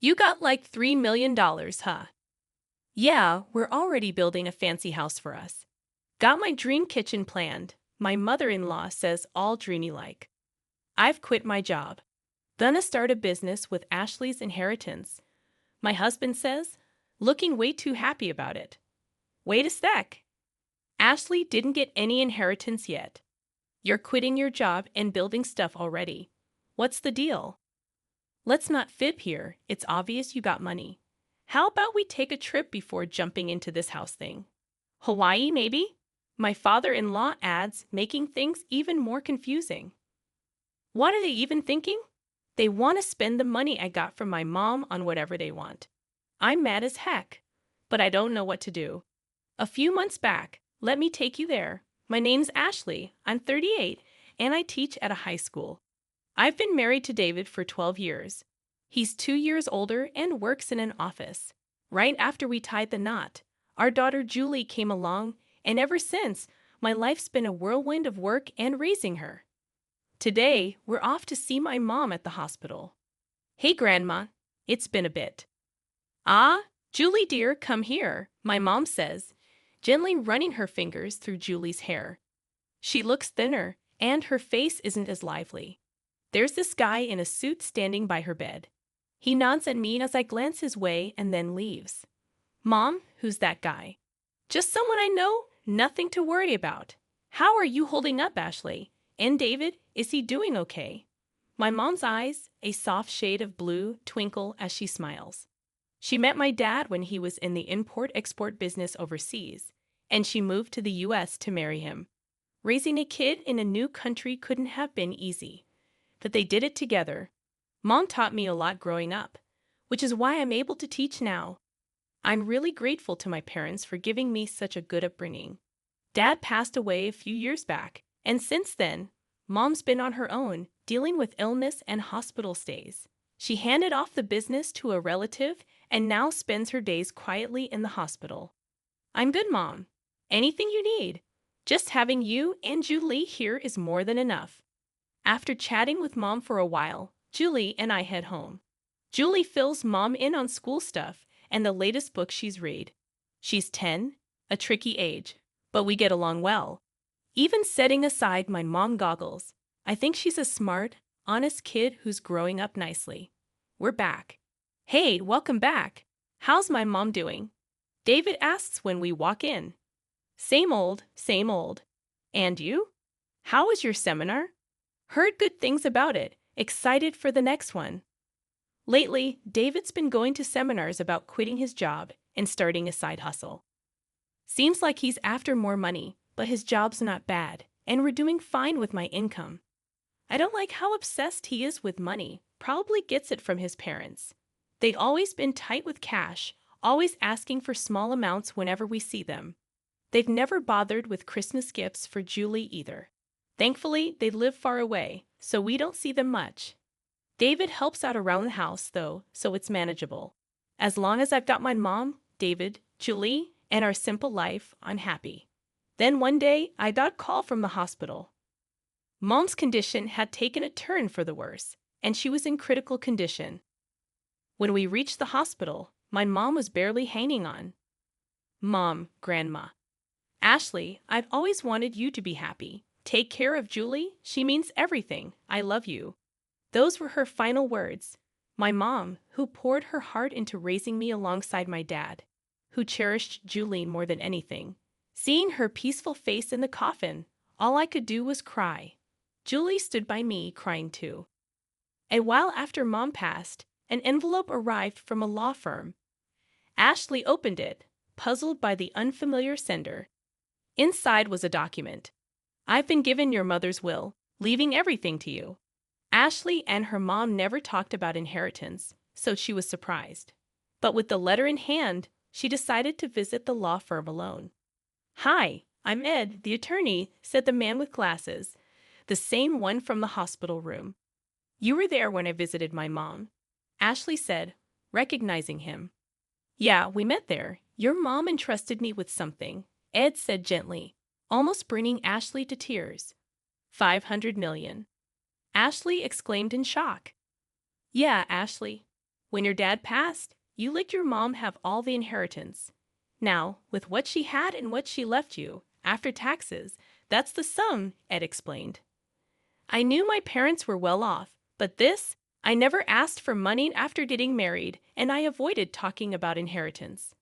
You got like $3 million, huh? Yeah, we're already building a fancy house for us. Got my dream kitchen planned. My mother-in-law says all dreamy-like. I've quit my job. Gonna start a business with Ashley's inheritance. My husband says, looking way too happy about it. Wait a sec. Ashley didn't get any inheritance yet. You're quitting your job and building stuff already. What's the deal? Let's not fib here. It's obvious you got money. How about we take a trip before jumping into this house thing? Hawaii, maybe? My father-in-law adds, making things even more confusing. What are they even thinking? They want to spend the money I got from my mom on whatever they want. I'm mad as heck, but I don't know what to do. A few months back, let me take you there. My name's Ashley. I'm 38, and I teach at a high school. I've been married to David for 12 years. He's 2 years older and works in an office. Right after we tied the knot, our daughter Julie came along, and ever since, my life's been a whirlwind of work and raising her. Today, we're off to see my mom at the hospital. Hey, Grandma, it's been a bit. Ah, Julie dear, come here, my mom says, gently running her fingers through Julie's hair. She looks thinner, and her face isn't as lively. There's this guy in a suit standing by her bed. He nods at me as I glance his way and then leaves. Mom, who's that guy? Just someone I know, nothing to worry about. How are you holding up, Ashley? And David, is he doing okay? My mom's eyes, a soft shade of blue, twinkle as she smiles. She met my dad when he was in the import-export business overseas, and she moved to the U.S. to marry him. Raising a kid in a new country couldn't have been easy. That they did it together. Mom taught me a lot growing up, which is why I'm able to teach now. I'm really grateful to my parents for giving me such a good upbringing. Dad passed away a few years back, and since then, Mom's been on her own, dealing with illness and hospital stays. She handed off the business to a relative and now spends her days quietly in the hospital. I'm good, Mom. Anything you need. Just having you and Julie here is more than enough. After chatting with Mom for a while, Julie and I head home. Julie fills Mom in on school stuff and the latest book she's read. She's 10, a tricky age, but we get along well. Even setting aside my mom goggles, I think she's a smart, honest kid who's growing up nicely. We're back. Hey, welcome back. How's my mom doing? David asks when we walk in. Same old, same old. And you? How was your seminar? Heard good things about it. Excited for the next one. Lately, David's been going to seminars about quitting his job and starting a side hustle. Seems like he's after more money, but his job's not bad, and we're doing fine with my income. I don't like how obsessed he is with money. Probably gets it from his parents. They've always been tight with cash, always asking for small amounts whenever we see them. They've never bothered with Christmas gifts for Julie either. Thankfully, they live far away, so we don't see them much. David helps out around the house, though, so it's manageable. As long as I've got my mom, David, Julie, and our simple life, I'm happy. Then one day, I got a call from the hospital. Mom's condition had taken a turn for the worse, and she was in critical condition. When we reached the hospital, my mom was barely hanging on. Mom, Grandma. Ashley, I've always wanted you to be happy. Take care of Julie. She means everything. I love you. Those were her final words. My mom, who poured her heart into raising me alongside my dad, who cherished Julie more than anything. Seeing her peaceful face in the coffin, all I could do was cry. Julie stood by me, crying too. A while after Mom passed, an envelope arrived from a law firm. Ashley opened it, puzzled by the unfamiliar sender. Inside was a document. I've been given your mother's will, leaving everything to you. Ashley and her mom never talked about inheritance, so she was surprised. But with the letter in hand, she decided to visit the law firm alone. Hi, I'm Ed, the attorney, said the man with glasses, the same one from the hospital room. You were there when I visited my mom, Ashley said, recognizing him. Yeah, we met there. Your mom entrusted me with something, Ed said gently, almost bringing Ashley to tears. 500 million. Ashley exclaimed in shock. Yeah, Ashley. When your dad passed, you let your mom have all the inheritance. Now, with what she had and what she left you, after taxes, that's the sum, Ed explained. I knew my parents were well off, but I never asked for money after getting married, and I avoided talking about inheritance.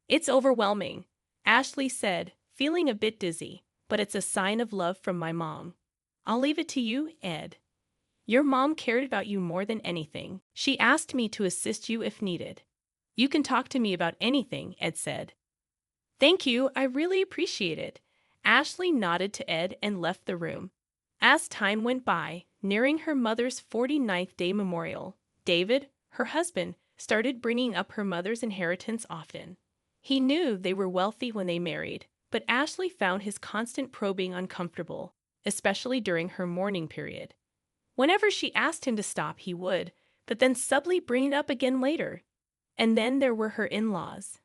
It's overwhelming, Ashley said, feeling a bit dizzy, but it's a sign of love from my mom. I'll leave it to you, Ed. Your mom cared about you more than anything. She asked me to assist you if needed. You can talk to me about anything, Ed said. Thank you, I really appreciate it. Ashley nodded to Ed and left the room. As time went by, nearing her mother's 49th day memorial, David, her husband, started bringing up her mother's inheritance often. He knew they were wealthy when they married, but Ashley found his constant probing uncomfortable, especially during her mourning period. Whenever she asked him to stop, he would, but then subtly bring it up again later. And then there were her in-laws.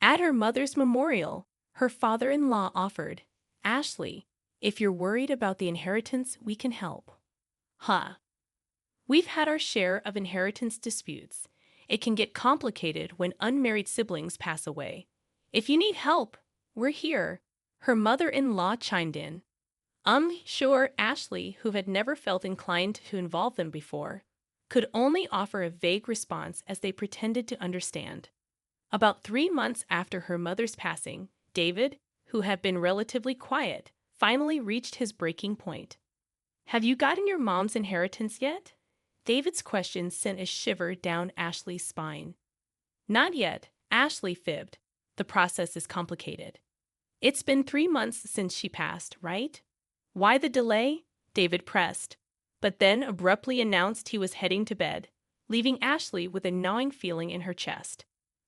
At her mother's memorial, her father-in-law offered, Ashley, if you're worried about the inheritance, we can help. We've had our share of inheritance disputes. It can get complicated when unmarried siblings pass away. If you need help, we're here. Her mother-in-law chimed in. Sure, Ashley, who had never felt inclined to involve them before, could only offer a vague response as they pretended to understand. About 3 months after her mother's passing, David, who had been relatively quiet, finally reached his breaking point. Have you gotten your mom's inheritance yet? David's question sent a shiver down Ashley's spine. Not yet, Ashley fibbed. The process is complicated. It's been 3 months since she passed, right? Why the delay? David pressed, but then abruptly announced he was heading to bed, leaving Ashley with a gnawing feeling in her chest.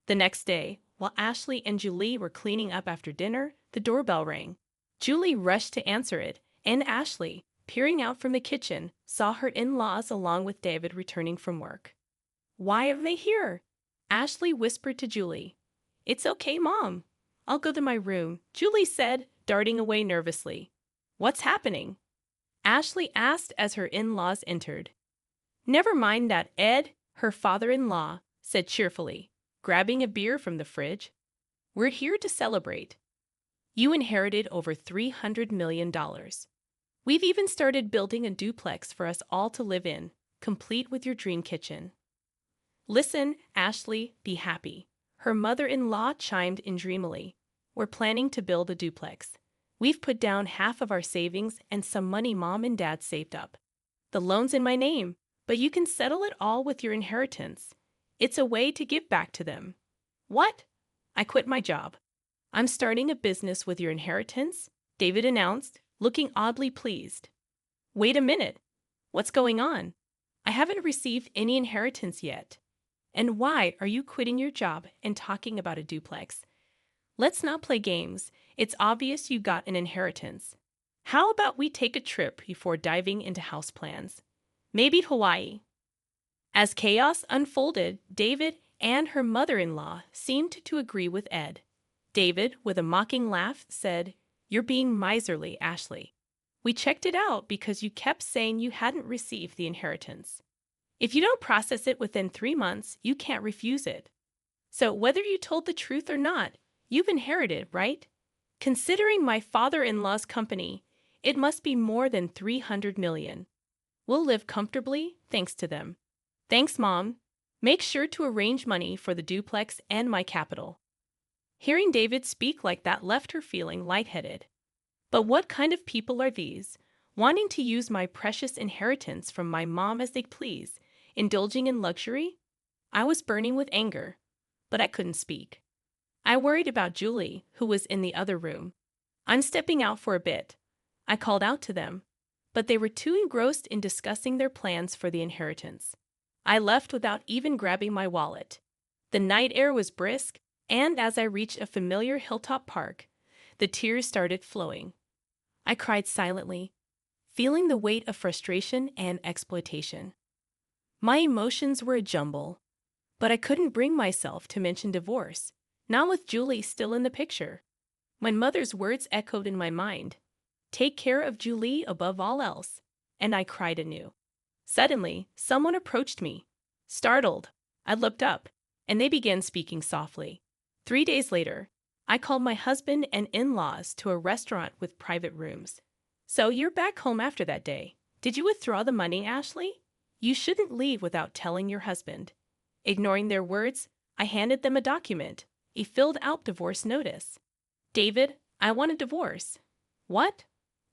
The next day, while Ashley and Julie were cleaning up after dinner, the doorbell rang. Julie rushed to answer it, and Ashley, peering out from the kitchen, saw her in-laws along with David returning from work. Why are they here? Ashley whispered to Julie. It's okay, Mom. I'll go to my room, Julie said, darting away nervously. What's happening? Ashley asked as her in-laws entered. Never mind that, Ed, her father-in-law said cheerfully, grabbing a beer from the fridge. We're here to celebrate. You inherited over $300 million. We've even started building a duplex for us all to live in, complete with your dream kitchen. Listen, Ashley, be happy. Her mother-in-law chimed in dreamily. We're planning to build a duplex. We've put down half of our savings and some money Mom and Dad saved up. The loan's in my name, but you can settle it all with your inheritance. It's a way to give back to them. What? I quit my job. I'm starting a business with your inheritance, David announced, looking oddly pleased. Wait a minute. What's going on? I haven't received any inheritance yet. And why are you quitting your job and talking about a duplex? Let's not play games. It's obvious you got an inheritance. How about we take a trip before diving into house plans? Maybe Hawaii. As chaos unfolded, David and her mother-in-law seemed to agree with Ed. David, with a mocking laugh, said, You're being miserly, Ashley. We checked it out because you kept saying you hadn't received the inheritance. If you don't process it within 3 months, you can't refuse it. So whether you told the truth or not, you've inherited, right? Considering my father-in-law's company, it must be more than $300 million. We'll live comfortably thanks to them. Thanks, Mom. Make sure to arrange money for the duplex and my capital. Hearing David speak like that left her feeling lightheaded. But what kind of people are these, wanting to use my precious inheritance from my mom as they please, indulging in luxury? I was burning with anger, but I couldn't speak. I worried about Julie, who was in the other room. I'm stepping out for a bit. I called out to them, but they were too engrossed in discussing their plans for the inheritance. I left without even grabbing my wallet. The night air was brisk, and as I reached a familiar hilltop park, the tears started flowing. I cried silently, feeling the weight of frustration and exploitation. My emotions were a jumble, but I couldn't bring myself to mention divorce, not with Julie still in the picture. My mother's words echoed in my mind. Take care of Julie above all else, and I cried anew. Suddenly, someone approached me. Startled, I looked up, and they began speaking softly. 3 days later, I called my husband and in-laws to a restaurant with private rooms. So you're back home after that day. Did you withdraw the money, Ashley? You shouldn't leave without telling your husband. Ignoring their words, I handed them a document, a filled-out divorce notice. David, I want a divorce. What?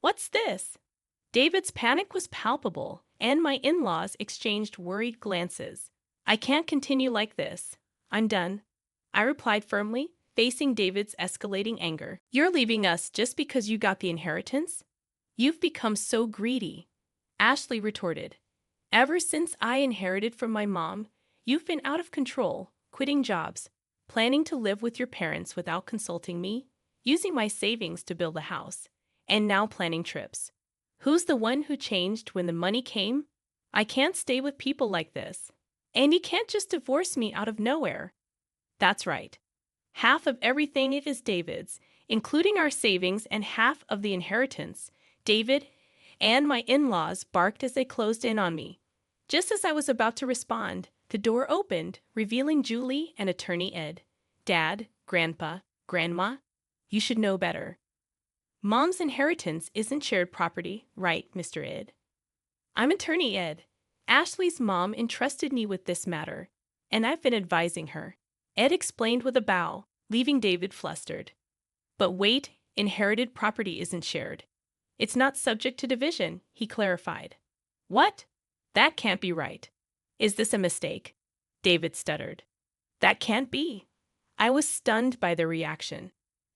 What's this? David's panic was palpable, and my in-laws exchanged worried glances. I can't continue like this. I'm done. I replied firmly, facing David's escalating anger. You're leaving us just because you got the inheritance? You've become so greedy. Ashley retorted. Ever since I inherited from my mom, you've been out of control, quitting jobs, planning to live with your parents without consulting me, using my savings to build a house, and now planning trips. Who's the one who changed when the money came? I can't stay with people like this. And you can't just divorce me out of nowhere. That's right. Half of everything it is David's, including our savings and half of the inheritance. David and my in-laws barked as they closed in on me. Just as I was about to respond, the door opened, revealing Julie and attorney Ed. Dad, Grandpa, Grandma, you should know better. Mom's inheritance isn't shared property, right, Mr. Ed? I'm attorney Ed. Ashley's mom entrusted me with this matter, and I've been advising her. Ed explained with a bow, leaving David flustered. But wait, inherited property isn't shared. It's not subject to division, he clarified. What? That can't be right. Is this a mistake? David stuttered. That can't be. I was stunned by their reaction.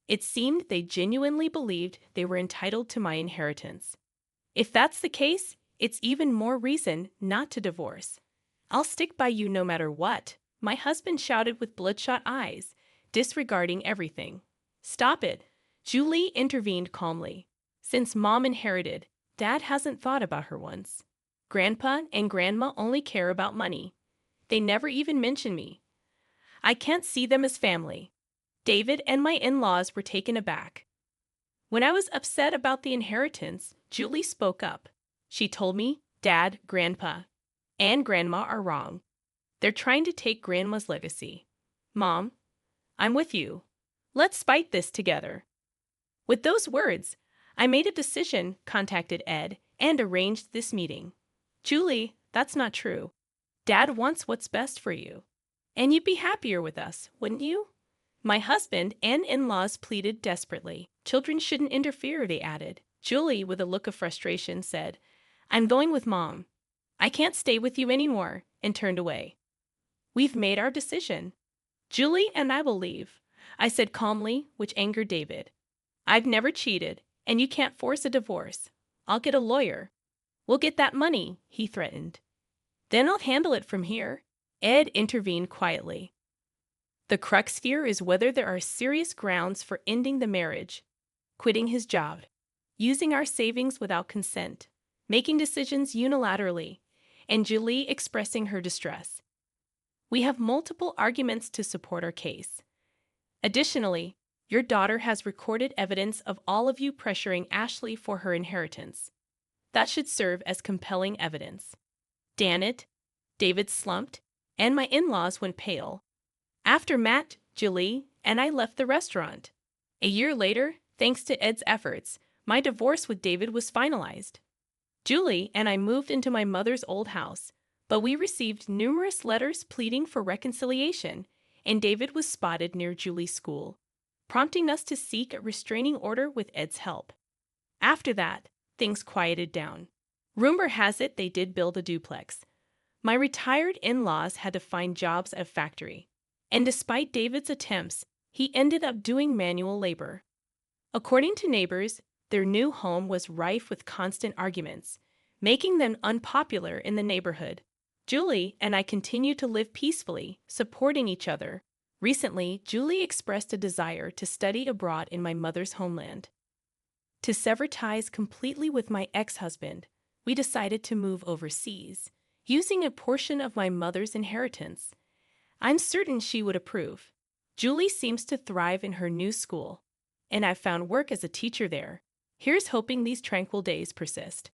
It seemed they genuinely believed they were entitled to my inheritance. If that's the case, it's even more reason not to divorce. I'll stick by you no matter what, my husband shouted with bloodshot eyes, disregarding everything. Stop it, Julie intervened calmly. Since Mom inherited, Dad hasn't thought about her once. Grandpa and Grandma only care about money. They never even mention me. I can't see them as family. David and my in-laws were taken aback. When I was upset about the inheritance, Julie spoke up. She told me, Dad, Grandpa, and Grandma are wrong. They're trying to take Grandma's legacy. Mom, I'm with you. Let's fight this together. With those words, I made a decision, contacted Ed, and arranged this meeting. Julie, that's not true. Dad wants what's best for you. And you'd be happier with us, wouldn't you? My husband and in-laws pleaded desperately. Children shouldn't interfere, they added. Julie, with a look of frustration, said, I'm going with Mom. I can't stay with you anymore, and turned away. We've made our decision. Julie and I will leave, I said calmly, which angered David. I've never cheated, and you can't force a divorce. I'll get a lawyer. We'll get that money, he threatened. Then I'll handle it from here. Ed intervened quietly. The crux here is whether there are serious grounds for ending the marriage, quitting his job, using our savings without consent, making decisions unilaterally, and Julie expressing her distress. We have multiple arguments to support our case. Additionally, your daughter has recorded evidence of all of you pressuring Ashley for her inheritance. That should serve as compelling evidence. Damn it, David slumped, and my in-laws went pale. After Matt, Julie, and I left the restaurant. A year later, thanks to Ed's efforts, my divorce with David was finalized. Julie and I moved into my mother's old house, but we received numerous letters pleading for reconciliation, and David was spotted near Julie's school, prompting us to seek a restraining order with Ed's help. After that, things quieted down. Rumor has it they did build a duplex. My retired in-laws had to find jobs at a factory, and despite David's attempts, he ended up doing manual labor. According to neighbors, their new home was rife with constant arguments, making them unpopular in the neighborhood. Julie and I continue to live peacefully, supporting each other. Recently, Julie expressed a desire to study abroad in my mother's homeland. To sever ties completely with my ex-husband, we decided to move overseas, using a portion of my mother's inheritance. I'm certain she would approve. Julie seems to thrive in her new school, and I've found work as a teacher there. Here's hoping these tranquil days persist.